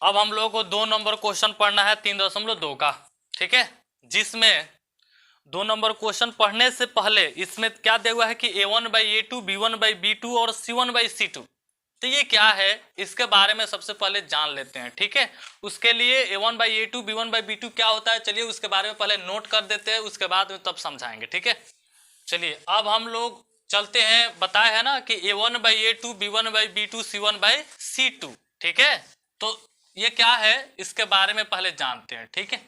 अब हम लोग को 2 नंबर क्वेश्चन पढ़ना है 3.2 का, ठीक है, जिसमें 2 नंबर क्वेश्चन पढ़ने से पहले इसमें क्या दिया हुआ है कि a1/a2 b1/b2 और c1/c2। तो ये क्या है इसके बारे में सबसे पहले जान लेते हैं, ठीक है। उसके लिए a1/a2 b1/b2 क्या होता है, चलिए उसके बारे में पहले नोट कर देते हैं, उसके बाद में तब समझाएंगे, ठीक है। चलिए अब हम लोग चलते हैं, बताए है ना कि a1/a2 b1/b2 c1/c2, ठीक है। तो ये क्या है इसके बारे में पहले जानते हैं, ठीक है।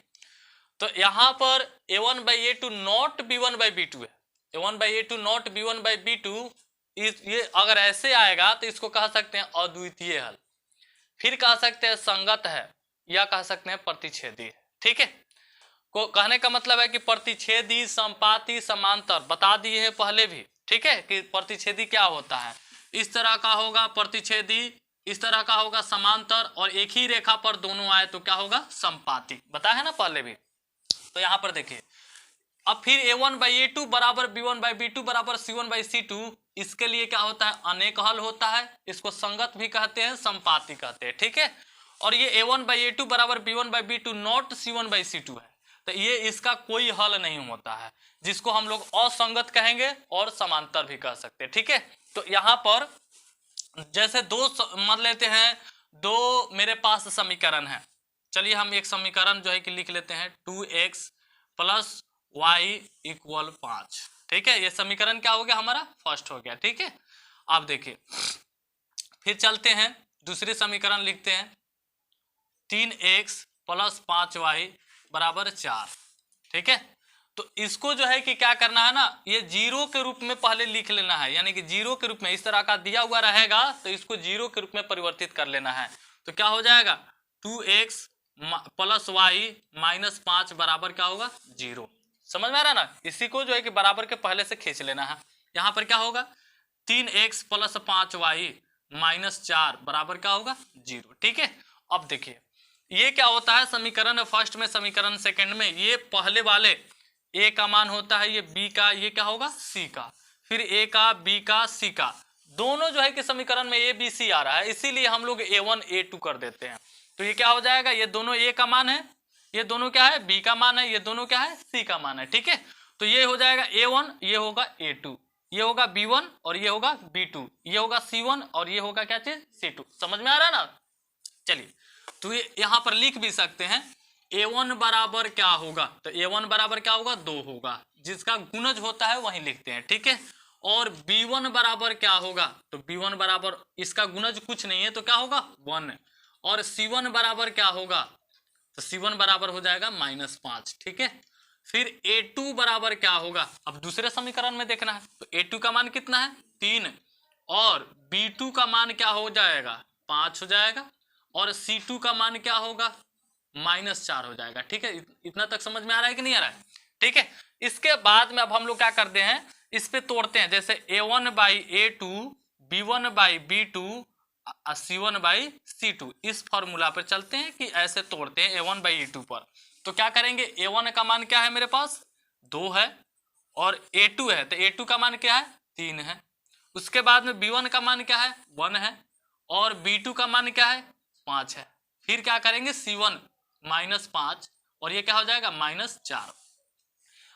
तो यहां पर a1/a2 नॉट b1/b2 है, a1/a2 नॉट b1/b2, ये अगर ऐसे आएगा तो इसको कह सकते हैं अद्वितीय हल, फिर कह सकते हैं संगत है, या कह सकते हैं प्रतिच्छेदी है, ठीक है। को कहने का मतलब है कि प्रतिच्छेदी, संपाती, समांतर बता दिए हैं पहले भी, ठीक है, कि प्रतिच्छेदी क्या होता है, इस तरह का होगा प्रतिच्छेदी, इस तरह का होगा समांतर, और एक ही रेखा पर दोनों आए तो क्या होगा संपाती, बताया है ना पहले भी। तो यहां पर देखिए अब फिर a1/a2 बराबर b1/b2 बराबर c1/c2, इसके लिए क्या होता है अनेक हल होता है, इसको संगत भी कहते हैं, संपाती कहते हैं, ठीक है। और ये a1/a2 बराबर b1/b2 नॉट c1/c2 है, तो ये इसका कोई हल नहीं होता है, जिसको हम लोग असंगत कहेंगे और समांतर भी कह सकते हैं, ठीक है। तो यहाँ पर जैसे दो मान लेते हैं, दो मेरे पास समीकरण है, चलिए हम एक समीकरण जो है कि लिख लेते हैं 2x + y = 5, ठीक है। ये समीकरण क्या हो गया हमारा फर्स्ट हो गया, ठीक है। आप देखिए फिर चलते हैं दूसरे समीकरण लिखते हैं 3x + 5y = 4, ठीक है। तो इसको जो है कि क्या करना है ना, ये जीरो के रूप में पहले लिख लेना है, यानी कि जीरो के रूप में इस तरह का दिया हुआ रहेगा तो इसको जीरो के रूप में परिवर्तित कर लेना है। तो क्या हो जाएगा 2x + y - 5 बराबर क्या होगा 0, समझ में आ रहा ना। इसी को जो है कि बराबर के पहले से खींच लेना है। यहाँ पर क्या होगा 3x + 5y - 4 बराबर क्या होगा 0, ठीक है। अब देखिए ये क्या होता है समीकरण फर्स्ट में, समीकरण सेकंड में ये पहले वाले a का मान होता है ये b का, ये क्या होगा c का, फिर a का b का c का, दोनों जो है कि समीकरण में a b c आ रहा है, इसीलिए हम लोग a1 a2 कर देते हैं। तो ये क्या हो जाएगा, ये दोनों a का मान है, ये दोनों क्या है b का मान है, ये दोनों क्या है c का मान है, ठीक है। तो ये हो जाएगा a1, ये होगा a2, ये होगा b1 और ये होगा b2, ये होगा c1 और ये होगा क्या चीज c2, समझ में आ रहा है ना। चलिए तो ये यहां पर लिख भी सकते हैं a1 बराबर क्या होगा, तो a1 बराबर क्या होगा 2 होगा, जिसका गुणज होता है वही लिखते हैं, ठीक है। और b1 बराबर क्या होगा, तो b1 बराबर इसका गुणज कुछ नहीं है तो क्या होगा 1, और c1 बराबर क्या होगा, तो c1 बराबर हो जाएगा -5, ठीक है। फिर a2 बराबर क्या होगा, अब दूसरे समीकरण में देखना है, तो a2 का मान कितना है 3, और b2 का मान क्या हो जाएगा 5 हो जाएगा, और c2 का मान क्या होगा -4 हो जाएगा, ठीक है। इतना तक समझ में आ रहा है कि नहीं आ रहा है, ठीक है। इसके बाद में अब हम लोग क्या करते हैं, इस पे तोड़ते हैं, जैसे a1/a2 b1/b2 c1/c2, इस फॉर्मूला पर चलते हैं कि ऐसे तोड़ते हैं a1/a2 पर। तो क्या करेंगे a1 का मान क्या है मेरे पास 2 है, और a2 है तो a2 का मान क्या है 3 है, उसके बाद में b1 का मान क्या है 1 है, और b2 का मान क्या है 5 है। फिर क्या करेंगे c1 -5, और ये क्या हो जाएगा -4।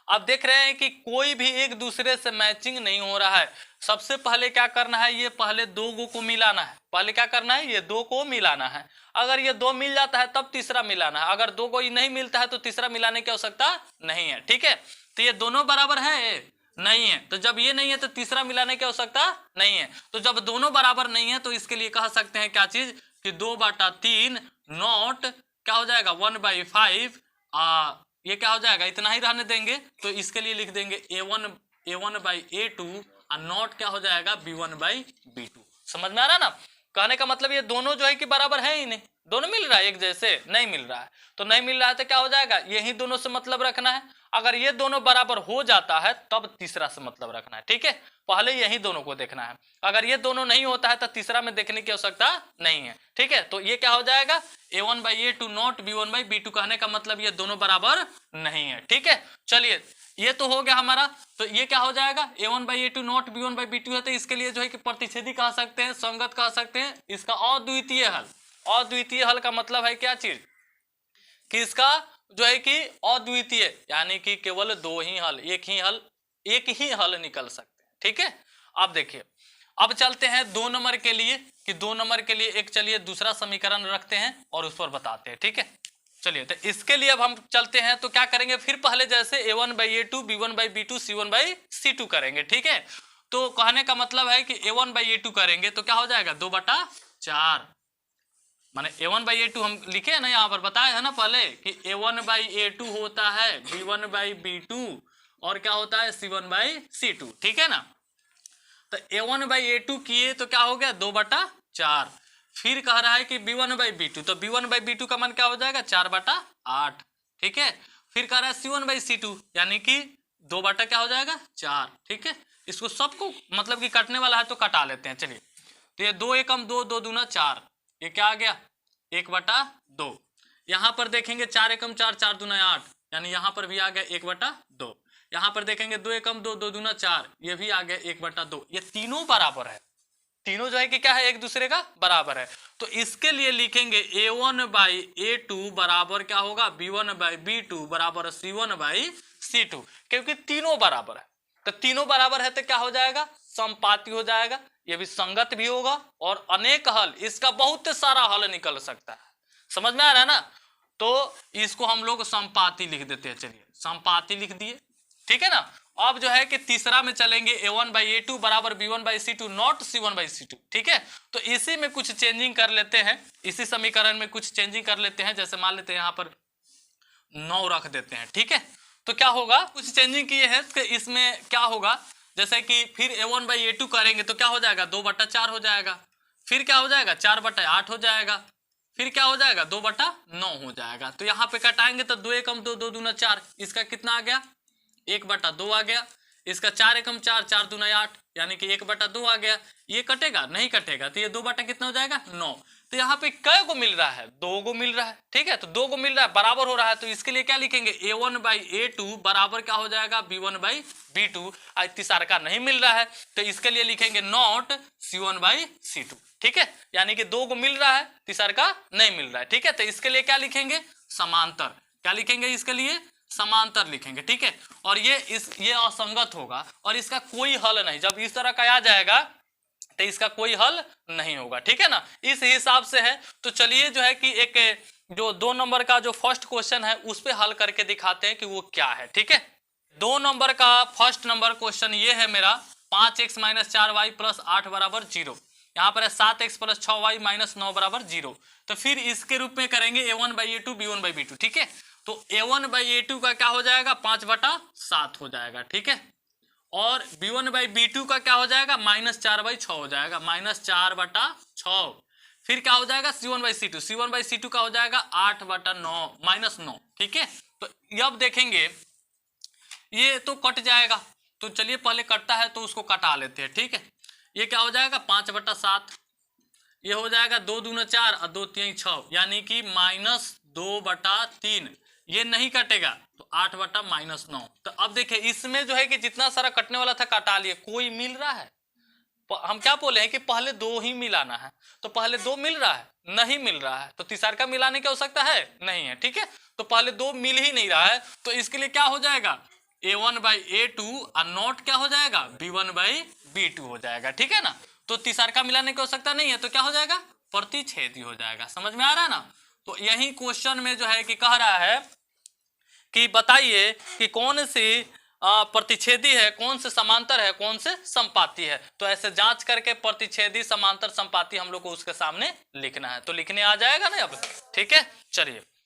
अब देख रहे हैं कि कोई भी एक दूसरे से मैचिंग नहीं हो रहा है, सबसे पहले क्या करना है, ये पहले दो को मिलाना है, पहले क्या करना है ये 2 को मिलाना है, अगर ये 2 मिल जाता है तब तीसरा मिलाना है, अगर 2 को नहीं मिलता है तो तीसरा मिलाने की आवश्यकता नहीं है, ठीक है। तो ये दोनों बराबर है नहीं है, तो जब ये नहीं है तो तीसरा मिलाने की आवश्यकता नहीं है, तो जब दोनों बराबर नहीं है तो इसके लिए कह सकते हैं क्या चीज कि 2/3 नॉट क्या हो जाएगा 1/5, ये क्या हो जाएगा इतना ही रहने देंगे, तो इसके लिए लिख देंगे a1/a2 और नॉट क्या हो जाएगा b1/b2, समझ में आ रहा ना। कहने का मतलब ये दोनों जो है कि बराबर है ही नहीं, दोनों मिल रहा है एक जैसे नहीं मिल रहा है, तो नहीं मिल रहा है तो क्या हो जाएगा यही दोनों से मतलब रखना है, अगर ये दोनों बराबर हो जाता है तब तीसरा से मतलब रखना है, ठीक है। पहले यही दोनों को देखना है, अगर ये दोनों नहीं होता है तो तीसरा में देखने की आवश्यकता नहीं है, ठीक है। तो ये क्या हो जाएगा a1/a2 नॉट b1/b2, कहने का मतलब ये दोनों बराबर नहीं है, ठीक है। चलिए ये तो हो गया हमारा, तो ये क्या हो जाएगा a1/a2 नॉट b1/b2 है, तो इसके लिए जो है कि प्रतिच्छेदी कह सकते हैं, संगत कह सकते हैं, इसका अद्वितीय हल अद्वितीय हल का मतलब है क्या चीज, कि इसका जो है कि अद्वितीय, यानी कि केवल दो ही हल, एक ही हल निकल सकते हैं। ठीक है, अब देखिए, अब चलते हैं 2 नंबर के लिए, कि 2 नंबर के लिए एक चलिए दूसरा समीकरण रखते हैं और उस पर बताते हैं। ठीक है, चलिए तो इसके लिए अब हम चलते हैं, तो क्या करेंगे, फिर पहले जैसे a1/a2 b1/b2 c1/c2 करेंगे। ठीक है, तो कहने का मतलब है कि a1/a2 करेंगे तो क्या हो जाएगा 2/4, माने a1/a2 हम लिखे हैं ना, यहाँ पर बताए है ना पहले कि a1/a2 होता है b1/b2 और क्या होता है c1/c2। ठीक है ना, तो a1/a2 किए तो क्या हो गया 2/4, फिर कह रहा है कि b1/b2, तो b1/b2 का मान क्या हो जाएगा 4/8। ठीक है, फिर कह रहा है c1/c2 यानी कि 2 क्या हो जाएगा 4। ठीक है, इसको सबको मतलब कि कटने वाला है तो कटा लेते हैं। चलिए, तो ये 2 एकम 2, 2 दूना 4, ये क्या आ गया 1/2। यहाँ पर देखेंगे 4 एकम 4, 4 दूना 8, यानी यहाँ पर भी आ गया 1/2। यहाँ पर देखेंगे 2 एकम 2, 2 दूना 4, ये भी आ गया 1/2। ये तीनों बराबर है, तीनों जो है कि क्या है एक दूसरे का बराबर है। तो इसके लिए लिखेंगे a1/a2 बराबर क्या होगा b1/b2 बराबर c1/c2, क्योंकि तीनों बराबर है। तो तीनों बराबर है तो क्या हो जाएगा समपाती हो जाएगा, ये भी संगत भी होगा और अनेक हल, इसका बहुत सारा हल निकल सकता है। समझ में आ रहा है ना, तो इसको हम लोग समपाती लिख देते हैं। चलिए समपाती लिख दिए। ठीक है ना, अब जो है कि तीसरा में चलेंगे a1/a2 बराबर b1/c2 नॉट c1/c2। ठीक है, तो इसी में कुछ चेंजिंग कर लेते हैं, इसी समीकरण में कुछ चेंजिंग कर लेते हैं। जैसे मान लेते हैं यहाँ पर 9 रख देते हैं। ठीक है, तो क्या होगा कुछ चेंजिंग किए हैं तो इसमें क्या होगा, जैसे कि फिर a1/a2 करेंगे तो क्या हो जाएगा 2/4 हो जाएगा, फिर क्या हो जाएगा 4/8 हो जाएगा, फिर क्या हो जाएगा 2/9 हो जाएगा। तो यहाँ पे कटाएंगे तो 2 एकम 2, 2 दूना 4, इसका कितना आ गया 1/2 आ गया, इसका 4 एकम 4, 4 दूना 8, यानी कि 1/2 आ गया। ये कटेगा नहीं कटेगा, तो ये 2 कितना हो जाएगा 9। तो यहाँ पे कै को मिल रहा है 2 को मिल रहा है। ठीक है, तो 2 को मिल रहा है बराबर हो रहा है, तो इसके लिए क्या लिखेंगे a1/a2 बराबर क्या हो जाएगा b1/b2। तीसरा का नहीं मिल रहा है तो इसके लिए लिखेंगे नॉट c1/c2। ठीक है, यानी कि 2 को मिल रहा है तीसरा का नहीं मिल रहा है। ठीक है, तो इसके लिए क्या लिखेंगे समांतर, क्या लिखेंगे इसके लिए समांतर लिखेंगे। ठीक है, और ये असंगत होगा और इसका कोई हल नहीं, जब इस तरह का आ जाएगा तो इसका कोई हल नहीं होगा। ठीक है ना, इस हिसाब से है। तो चलिए जो है कि एक जो 2 नंबर का जो फर्स्ट क्वेश्चन है उस पे हल करके दिखाते हैं कि वो क्या है। ठीक है, 2 नंबर का फर्स्ट नंबर क्वेश्चन ये है मेरा 5x - 4y + 8 बराबर 0। यहाँ पर है 7x + 6y - 9 बराबर 0। तो फिर इसके रूप में करेंगे a1/a2 b1/b2। ठीक है, तो a1/a2 का क्या हो जाएगा 5/7 हो जाएगा। ठीक है, और b1/b2 का क्या हो जाएगा -4/6 हो जाएगा, -4/6। फिर क्या हो जाएगा c1/c2 का हो जाएगा 8/9 -9। ठीक है, तो अब देखेंगे ये तो कट जाएगा, तो चलिए पहले कटता है तो उसको कटा लेते हैं। ठीक है, ये क्या हो जाएगा 5/7, ये हो जाएगा 2 दूना 4 और 2 3 6, यानी कि -2/3। ये नहीं कटेगा तो 8/-9। तो अब देखिए इसमें जो है कि जितना सारा कटने वाला था कटा लिए, कोई मिल रहा है। हम क्या बोले हैं कि पहले 2 ही मिलाना है, तो पहले 2 मिल रहा है नहीं मिल रहा है, तो तीसरा का मिलाने की आवश्यकता है नहीं है। ठीक है, तो पहले 2 मिल ही नहीं रहा है, तो इसके लिए क्या हो जाएगा a1/a2 और नॉट क्या हो जाएगा b1/b2 हो जाएगा। ठीक है ना, तो तीसरा का मिलाने की आवश्यकता नहीं है, तो क्या हो जाएगा प्रतिच्छेदी हो जाएगा। समझ में आ रहा है ना, तो यही क्वेश्चन में जो है कि कह रहा है कि बताइए कि कौन सी प्रतिच्छेदी है, कौन से समांतर है, कौन से संपाती है। तो ऐसे जांच करके प्रतिच्छेदी समांतर संपाती हम लोग को उसके सामने लिखना है, तो लिखने आ जाएगा ना अब। ठीक है, चलिए